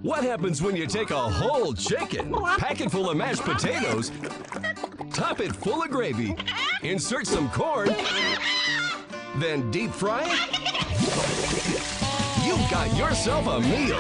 What happens when you take a whole chicken, pack it full of mashed potatoes, top it full of gravy, insert some corn, then deep fry it? You've got yourself a meal.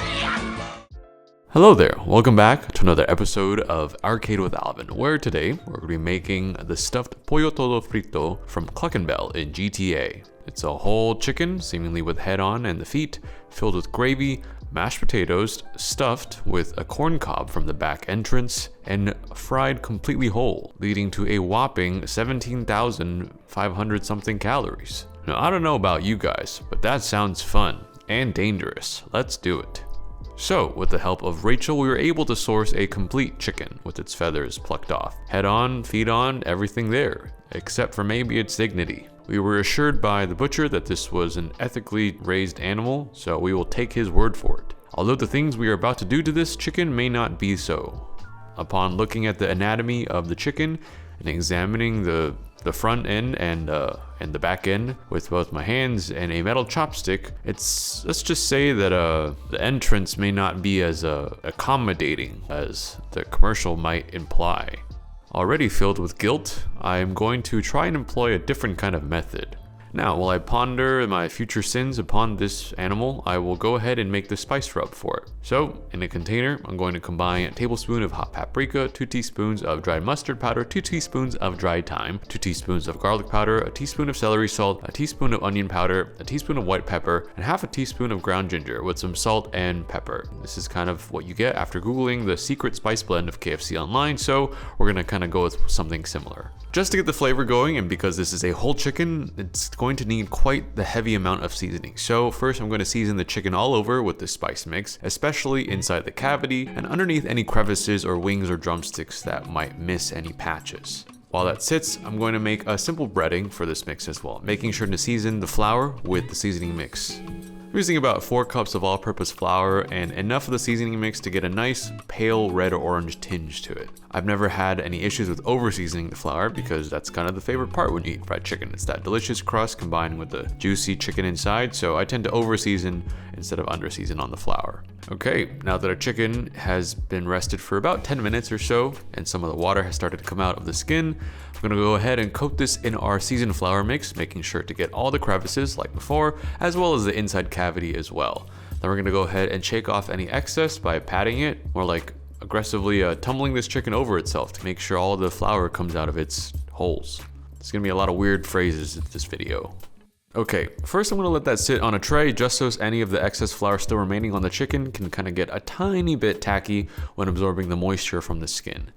Hello there, welcome back to another episode of Arcade with Alvin, where today we're going to be making the stuffed Pollo Todo Frito from Cluck and Bell in GTA. It's a whole chicken, seemingly with head on and the feet, filled with gravy, mashed potatoes, stuffed with a corn cob from the back entrance, and fried completely whole, leading to a whopping 17,500 something calories. Now, I don't know about you guys, but that sounds fun and dangerous. Let's do it. So, with the help of Rachel, we were able to source a complete chicken with its feathers plucked off. Head on, feet on, everything there, except for maybe its dignity. We were assured by the butcher that this was an ethically raised animal, so we will take his word for it. Although the things we are about to do to this chicken may not be so. Upon looking at the anatomy of the chicken and examining the front end and the back end with both my hands and a metal chopstick, let's just say that the entrance may not be as accommodating as the commercial might imply. Already filled with guilt, I am going to try and employ a different kind of method. Now, while I ponder my future sins upon this animal, I will go ahead and make the spice rub for it. So, in a container, I'm going to combine a tablespoon of hot paprika, 2 teaspoons of dried mustard powder, 2 teaspoons of dried thyme, 2 teaspoons of garlic powder, a teaspoon of celery salt, a teaspoon of onion powder, a teaspoon of white pepper, and half a teaspoon of ground ginger with some salt and pepper. This is kind of what you get after Googling the secret spice blend of KFC online, so we're gonna kind of go with something similar. Just to get the flavor going, and because this is a whole chicken, it's going to need quite the heavy amount of seasoning. So first I'm going to season the chicken all over with the spice mix, especially inside the cavity and underneath any crevices or wings or drumsticks that might miss any patches. While that sits, I'm going to make a simple breading for this mix as well, making sure to season the flour with the seasoning mix. I'm using about 4 cups of all-purpose flour and enough of the seasoning mix to get a nice pale red or orange tinge to it. I've never had any issues with over-seasoning the flour because that's kind of the favorite part when you eat fried chicken. It's that delicious crust combined with the juicy chicken inside, so I tend to over-season instead of under-season on the flour. Okay, now that our chicken has been rested for about 10 minutes or so and some of the water has started to come out of the skin, I'm gonna go ahead and coat this in our seasoned flour mix, making sure to get all the crevices like before, as well as the inside cavity as well. Then we're gonna go ahead and shake off any excess by patting it, more like aggressively tumbling this chicken over itself to make sure all the flour comes out of its holes. There's gonna be a lot of weird phrases in this video. Okay, first I'm gonna let that sit on a tray just so any of the excess flour still remaining on the chicken can kind of get a tiny bit tacky when absorbing the moisture from the skin.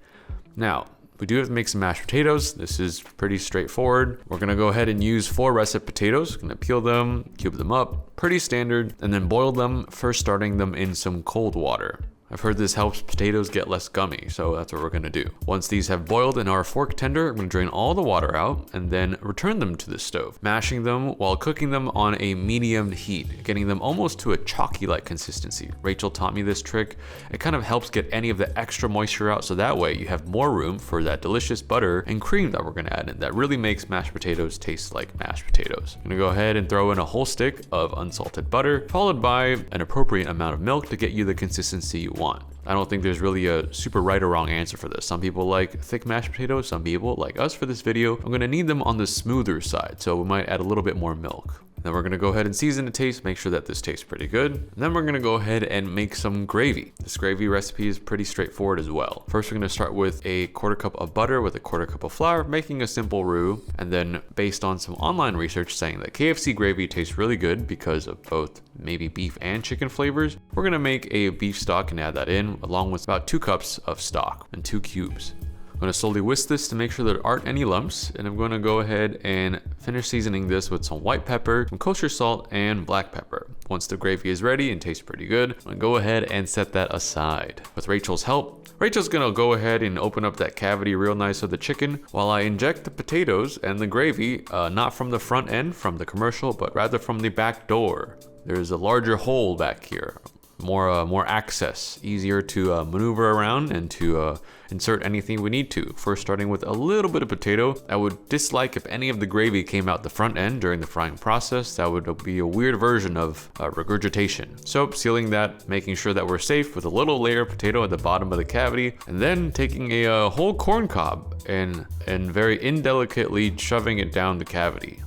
Now, we do have to make some mashed potatoes. This is pretty straightforward. We're gonna go ahead and use 4 russet potatoes. Gonna peel them, cube them up, pretty standard, and then boil them, first starting them in some cold water. I've heard this helps potatoes get less gummy, so that's what we're gonna do. Once these have boiled in our fork tender, I'm gonna drain all the water out and then return them to the stove, mashing them while cooking them on a medium heat, getting them almost to a chalky-like consistency. Rachel taught me this trick. It kind of helps get any of the extra moisture out, so that way you have more room for that delicious butter and cream that we're gonna add in that really makes mashed potatoes taste like mashed potatoes. I'm gonna go ahead and throw in a whole stick of unsalted butter, followed by an appropriate amount of milk to get you the consistency you want. I don't think there's really a super right or wrong answer for this. Some people like thick mashed potatoes, some people, like us for this video, I'm gonna need them on the smoother side, so we might add a little bit more milk. Then we're gonna go ahead and season the taste, make sure that this tastes pretty good. And then we're gonna go ahead and make some gravy. This gravy recipe is pretty straightforward as well. First, we're gonna start with a 1/4 cup of butter with a 1/4 cup of flour, making a simple roux. And then based on some online research saying that KFC gravy tastes really good because of both maybe beef and chicken flavors, we're gonna make a beef stock and add that in, along with about 2 cups of stock and 2 cubes. I'm gonna slowly whisk this to make sure there aren't any lumps, and I'm gonna go ahead and finish seasoning this with some white pepper, some kosher salt, and black pepper. Once the gravy is ready and tastes pretty good, I'm gonna go ahead and set that aside. With Rachel's help, Rachel's gonna go ahead and open up that cavity real nice of the chicken while I inject the potatoes and the gravy, not from the front end, from the commercial, but rather from the back door. There's a larger hole back here. more access, easier to maneuver around and to insert anything we need to. First, starting with a little bit of potato. I would dislike if any of the gravy came out the front end during the frying process. That would be a weird version of regurgitation. So sealing that, making sure that we're safe with a little layer of potato at the bottom of the cavity, and then taking a whole corn cob and very indelicately shoving it down the cavity.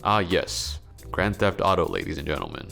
Ah yes, Grand Theft Auto, ladies and gentlemen.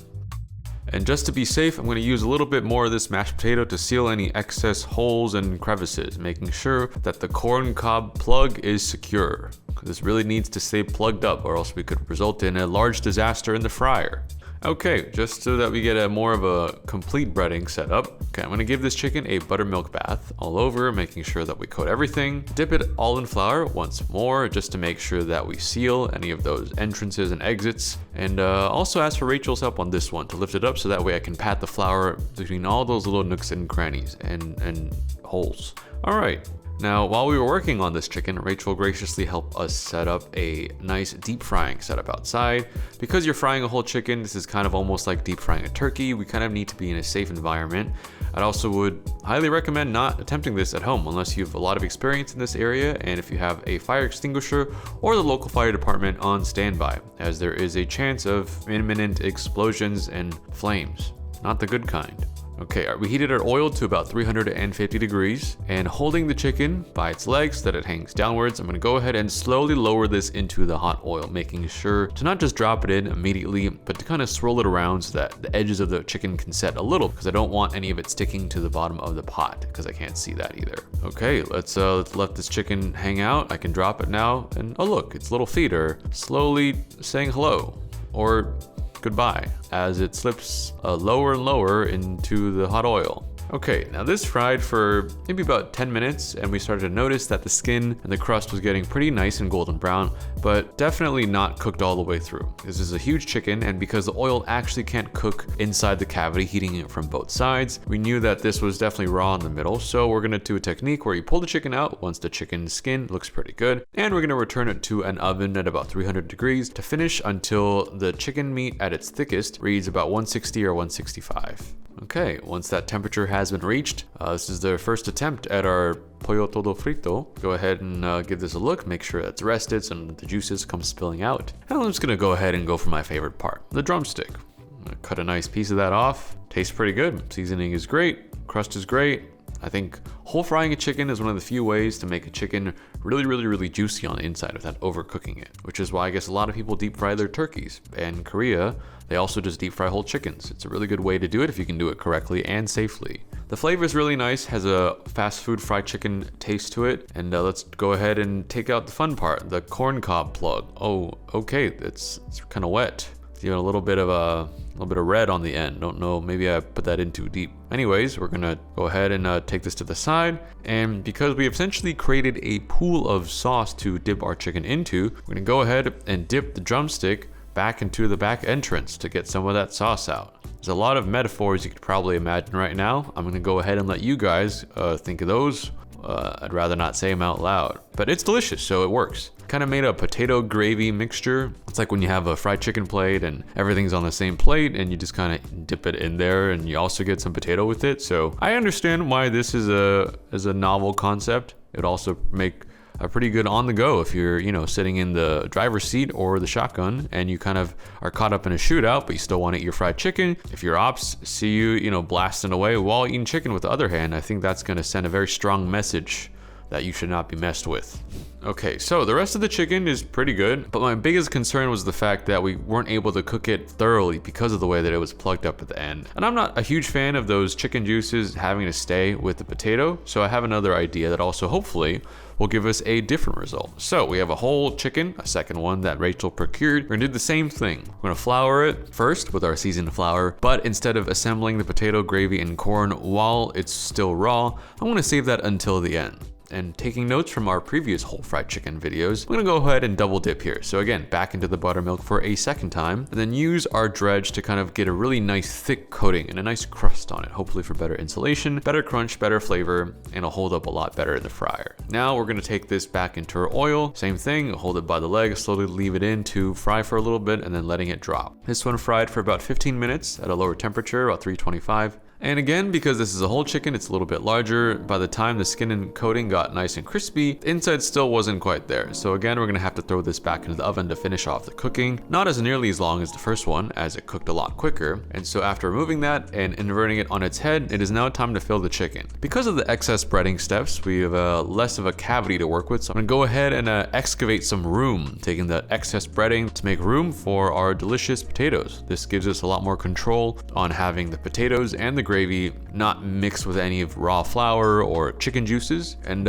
And just to be safe, I'm going to use a little bit more of this mashed potato to seal any excess holes and crevices, making sure that the corn cob plug is secure. This really needs to stay plugged up, or else we could result in a large disaster in the fryer. Okay, just so that we get more of a complete breading setup. Okay, I'm gonna give this chicken a buttermilk bath all over, making sure that we coat everything. Dip it all in flour once more, just to make sure that we seal any of those entrances and exits. And also ask for Rachel's help on this one to lift it up so that way I can pat the flour between all those little nooks and crannies and holes. All right. Now, while we were working on this chicken, Rachel graciously helped us set up a nice deep frying setup outside. Because you're frying a whole chicken, this is kind of almost like deep frying a turkey. We kind of need to be in a safe environment. I also would highly recommend not attempting this at home unless you have a lot of experience in this area and if you have a fire extinguisher or the local fire department on standby, as there is a chance of imminent explosions and flames. Not the good kind. Okay, we heated our oil to about 350 degrees, and holding the chicken by its legs so that it hangs downwards, I'm gonna go ahead and slowly lower this into the hot oil, making sure to not just drop it in immediately, but to kind of swirl it around so that the edges of the chicken can set a little, because I don't want any of it sticking to the bottom of the pot, because I can't see that either. Okay, let's let this chicken hang out. I can drop it now, and oh look, its little feet are slowly saying hello, or goodbye, as it slips lower and lower into the hot oil. Okay, now this fried for maybe about 10 minutes, and we started to notice that the skin and the crust was getting pretty nice and golden brown, but definitely not cooked all the way through. This is a huge chicken, and because the oil actually can't cook inside the cavity, heating it from both sides, we knew that this was definitely raw in the middle. So we're gonna do a technique where you pull the chicken out once the chicken's skin looks pretty good, and we're gonna return it to an oven at about 300 degrees to finish until the chicken meat at its thickest reads about 160 or 165. Okay, once that temperature has been reached, this is the first attempt at our Pollo Todo Frito. Go ahead and give this a look, make sure it's rested so the juices come spilling out. And I'm just gonna go ahead and go for my favorite part, the drumstick. I'm gonna cut a nice piece of that off. Tastes pretty good. Seasoning is great, crust is great. I think whole frying a chicken is one of the few ways to make a chicken really juicy on the inside without overcooking it, which is why I guess a lot of people deep fry their turkeys. And in Korea, they also just deep fry whole chickens. It's a really good way to do it if you can do it correctly and safely. The flavor is really nice, has a fast food fried chicken taste to it. And let's go ahead and take out the fun part, the corn cob plug. Oh, okay, it's kind of wet. It's even a little bit of red on the end. Don't know, maybe I put that in too deep. Anyways, we're gonna go ahead and take this to the side. And because we essentially created a pool of sauce to dip our chicken into, we're gonna go ahead and dip the drumstick back into the back entrance to get some of that sauce out. There's a lot of metaphors you could probably imagine right now. I'm gonna go ahead and let you guys think of those. I'd rather not say them out loud, but it's delicious, so it works. Kind of made a potato gravy mixture. It's like when you have a fried chicken plate and everything's on the same plate and you just kind of dip it in there and you also get some potato with it. So I understand why this is a novel concept. It also make a pretty good on the go if you're, sitting in the driver's seat or the shotgun and you kind of are caught up in a shootout, but you still want to eat your fried chicken. If your ops see you, blasting away while eating chicken with the other hand, I think that's going to send a very strong message that you should not be messed with. Okay, so the rest of the chicken is pretty good, but my biggest concern was the fact that we weren't able to cook it thoroughly because of the way that it was plugged up at the end. And I'm not a huge fan of those chicken juices having to stay with the potato, so I have another idea that also hopefully will give us a different result. So we have a whole chicken, a second one that Rachel procured. We're gonna do the same thing. We're gonna flour it first with our seasoned flour, but instead of assembling the potato, gravy, and corn while it's still raw, I wanna save that until the end. And taking notes from our previous whole fried chicken videos, I'm gonna go ahead and double dip here. So again, back into the buttermilk for a second time, and then use our dredge to kind of get a really nice thick coating and a nice crust on it, hopefully for better insulation, better crunch, better flavor, and it'll hold up a lot better in the fryer. Now we're gonna take this back into our oil, same thing, hold it by the leg, slowly leave it in to fry for a little bit, and then letting it drop. This one fried for about 15 minutes at a lower temperature, about 325. And again, because this is a whole chicken, it's a little bit larger. By the time the skin and coating got nice and crispy, the inside still wasn't quite there. So again, we're gonna have to throw this back into the oven to finish off the cooking. Not as nearly as long as the first one, as it cooked a lot quicker. And so after removing that and inverting it on its head, it is now time to fill the chicken. Because of the excess breading steps, we have less of a cavity to work with. So I'm gonna go ahead and excavate some room, taking the excess breading to make room for our delicious potatoes. This gives us a lot more control on having the potatoes and the gravy not mixed with any of raw flour or chicken juices. And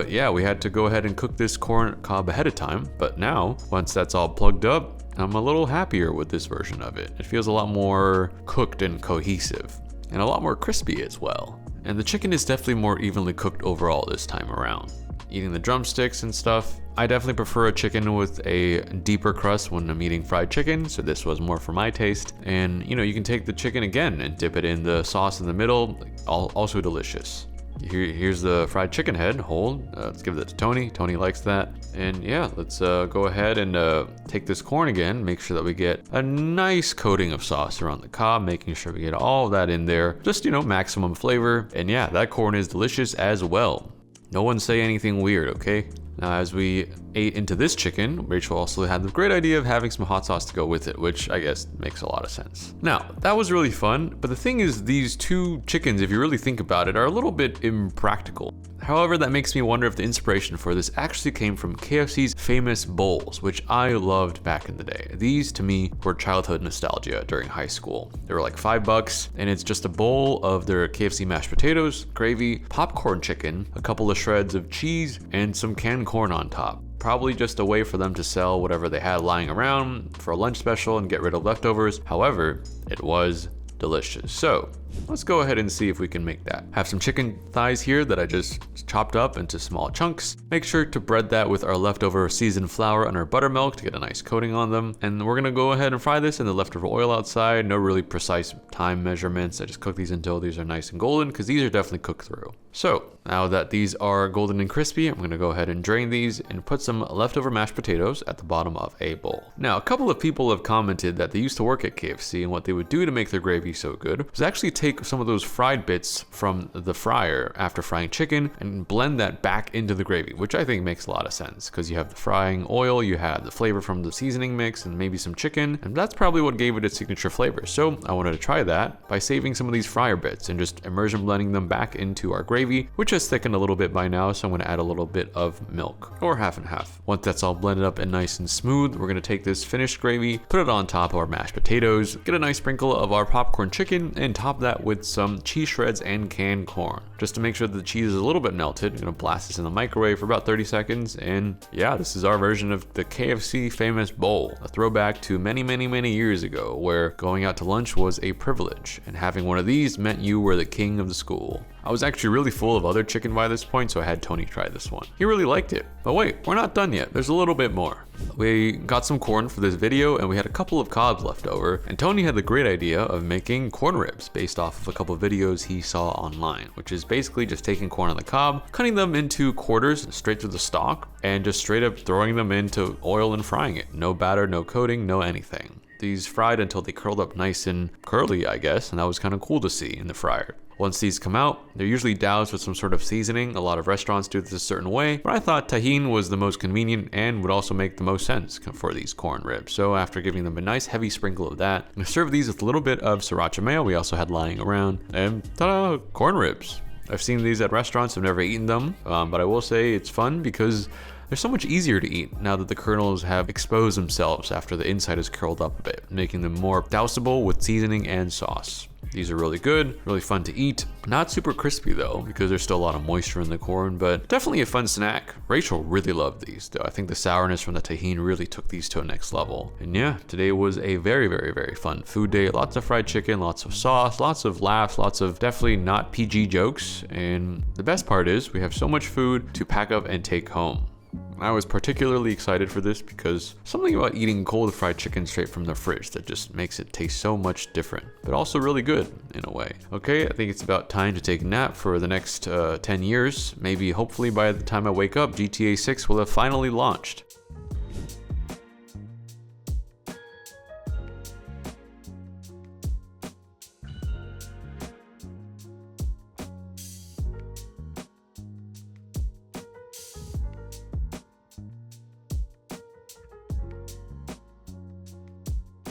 yeah, we had to go ahead and cook this corn cob ahead of time. But now, once that's all plugged up, I'm a little happier with this version of it. It feels a lot more cooked and cohesive, and a lot more crispy as well. And the chicken is definitely more evenly cooked overall this time around. Eating the drumsticks and stuff, I definitely prefer a chicken with a deeper crust when I'm eating fried chicken, so this was more for my taste. And you know, you can take the chicken again and dip it in the sauce in the middle, also delicious. Here's the fried chicken head, hold. Let's give it to Tony. Tony likes that. And yeah, let's go ahead and take this corn again, make sure that we get a nice coating of sauce around the cob, making sure we get all of that in there. Just, you know, maximum flavor. And yeah, that corn is delicious as well. No one say anything weird, okay? Now, as we ate into this chicken, Rachel also had the great idea of having some hot sauce to go with it, which I guess makes a lot of sense. Now, that was really fun, but the thing is, these two chickens, if you really think about it, are a little bit impractical. However, that makes me wonder if the inspiration for this actually came from KFC's famous bowls, which I loved back in the day. These, to me, were childhood nostalgia during high school. They were like $5, and it's just a bowl of their KFC mashed potatoes, gravy, popcorn chicken, a couple of shreds of cheese, and some canned corn on top. Probably just a way for them to sell whatever they had lying around for a lunch special and get rid of leftovers. However, it was delicious. So let's go ahead and see if we can make that. Have some chicken thighs here that I just chopped up into small chunks. Make sure to bread that with our leftover seasoned flour and our buttermilk to get a nice coating on them. And we're gonna go ahead and fry this in the leftover oil outside. No really precise time measurements. I just cook these until these are nice and golden, because these are definitely cooked through. So now that these are golden and crispy, I'm gonna go ahead and drain these and put some leftover mashed potatoes at the bottom of a bowl. Now, a couple of people have commented that they used to work at KFC, and what they would do to make their gravy so good was actually take some of those fried bits from the fryer after frying chicken and blend that back into the gravy, which I think makes a lot of sense, because you have the frying oil, you have the flavor from the seasoning mix, and maybe some chicken, and that's probably what gave it its signature flavor. So I wanted to try that by saving some of these fryer bits and just immersion blending them back into our gravy, which has thickened a little bit by now, so I'm gonna add a little bit of milk, or half and half. Once that's all blended up and nice and smooth, we're gonna take this finished gravy, put it on top of our mashed potatoes, get a nice sprinkle of our popcorn chicken, and top that with some cheese shreds and canned corn. Just to make sure that the cheese is a little bit melted, I'm gonna blast this in the microwave for about 30 seconds, and yeah, this is our version of the KFC famous bowl, a throwback to many years ago, where going out to lunch was a privilege, and having one of these meant you were the king of the school. I was actually really full of other chicken by this point, so I had Tony try this one. He really liked it. But wait, we're not done yet. There's a little bit more. We got some corn for this video, and we had a couple of cobs left over, and Tony had the great idea of making corn ribs based off of a couple of videos he saw online, which is basically just taking corn on the cob, cutting them into quarters straight through the stalk, and just straight up throwing them into oil and frying it. No batter, no coating, no anything. These fried until they curled up nice and curly, I guess, and that was kind of cool to see in the fryer. Once these come out, they're usually doused with some sort of seasoning. A lot of restaurants do this a certain way, but I thought tahini was the most convenient and would also make the most sense for these corn ribs. So after giving them a nice heavy sprinkle of that, I'm gonna serve these with a little bit of sriracha mayo we also had lying around, and ta-da, corn ribs. I've seen these at restaurants, I've never eaten them, but I will say it's fun because they're so much easier to eat now that the kernels have exposed themselves after the inside is curled up a bit, making them more dousable with seasoning and sauce. These are really good, really fun to eat. Not super crispy though, because there's still a lot of moisture in the corn, but definitely a fun snack. Rachel really loved these though. I think the sourness from the tahini really took these to a next level. And yeah, today was a very fun food day. Lots of fried chicken, lots of sauce, lots of laughs, lots of definitely not PG jokes. And the best part is we have so much food to pack up and take home. I was particularly excited for this because something about eating cold fried chicken straight from the fridge that just makes it taste so much different, but also really good in a way. Okay, I think it's about time to take a nap for the next 10 years. Maybe hopefully by the time I wake up, GTA 6 will have finally launched.